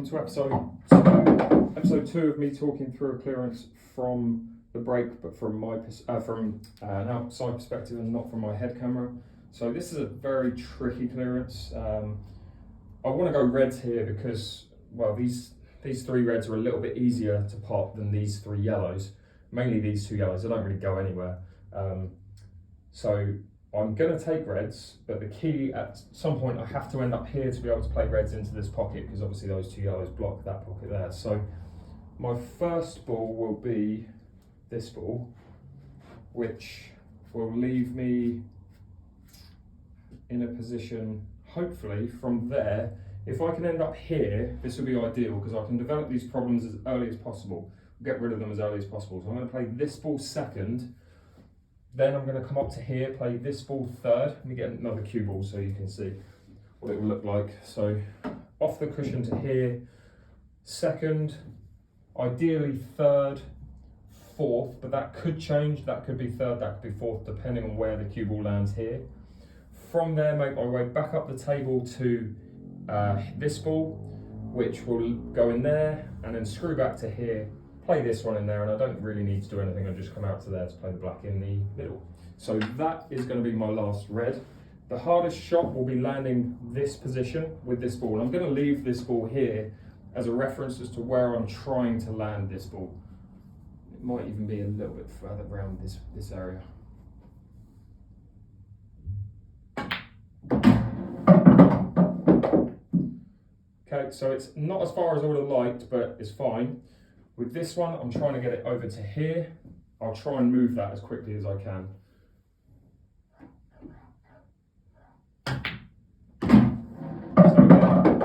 welcome to episode two of me talking through a clearance from the break, but from an outside perspective and not from my head camera. So this is a very tricky clearance. I want to go reds here because, well, these three reds are a little bit easier to pop than these three yellows. Mainly these two yellows, they don't really go anywhere. So I'm going to take reds, but the key at some point I have to end up here to be able to play reds into this pocket, because obviously those two yellows block that pocket there. So my first ball will be this ball, which will leave me in a position, hopefully from there. If I can end up here, this will be ideal, because I can develop these problems as early as possible, get rid of them as early as possible. So I'm going to play this ball second. Then I'm going to come up to here, play this ball third. Let me get another cue ball so you can see what it will look like. So off the cushion to here, second, ideally third, fourth, but that could change. That could be third, that could be fourth, depending on where the cue ball lands here. From there, make my way back up the table to this ball, which will go in there, and then screw back to here, play this one in there, and I don't really need to do anything. I just come out to there to play the black in the middle. So that is going to be my last red. The hardest shot will be landing this position with this ball. I'm going to leave this ball here as a reference as to where I'm trying to land this ball. It might even be a little bit further around this area. Okay, so it's not as far as I would have liked, but it's fine. With this one, I'm trying to get it over to here. I'll try and move that as quickly as I can. So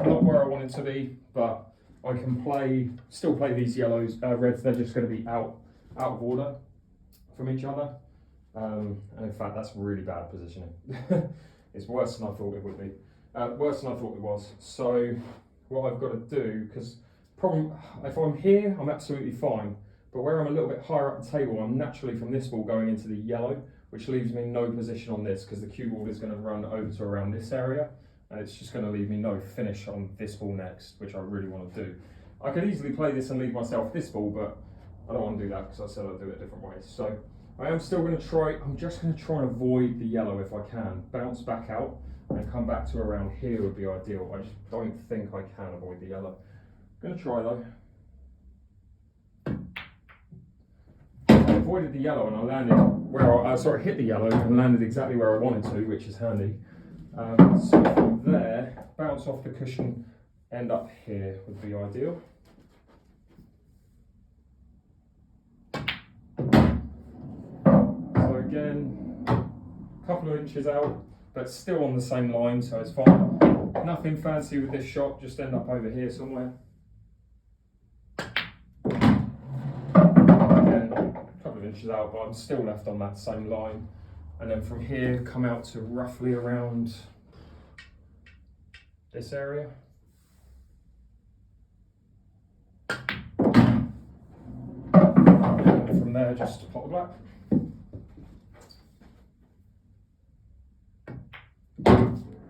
not where I want it to be, but I can still play these yellows, reds. They're just going to be out of order from each other. And in fact, that's really bad positioning. It's worse than I thought it would be. Worse than I thought it was. So what I've got to do, because if I'm here, I'm absolutely fine, but where I'm a little bit higher up the table, I'm naturally from this ball going into the yellow, which leaves me no position on this, because the cue ball is going to run over to around this area, and it's just going to leave me no finish on this ball next, which I really want to do. I could easily play this and leave myself this ball, but I don't want to do that because I said I'll do it a different way. So I am still going to try, I'm just going to try and avoid the yellow if I can, bounce back out and come back to around here would be ideal. I just don't think I can avoid the yellow. I'm going to try though. I avoided the yellow and I landed where I hit the yellow and landed exactly where I wanted to, which is handy. So from there, bounce off the cushion, end up here would be ideal. So again, a couple of inches out, but still on the same line, so it's fine. Nothing fancy with this shot, just end up over here somewhere. Again, a couple of inches out, but I'm still left on that same line. And then from here, come out to roughly around this area. And from there, just pop the black.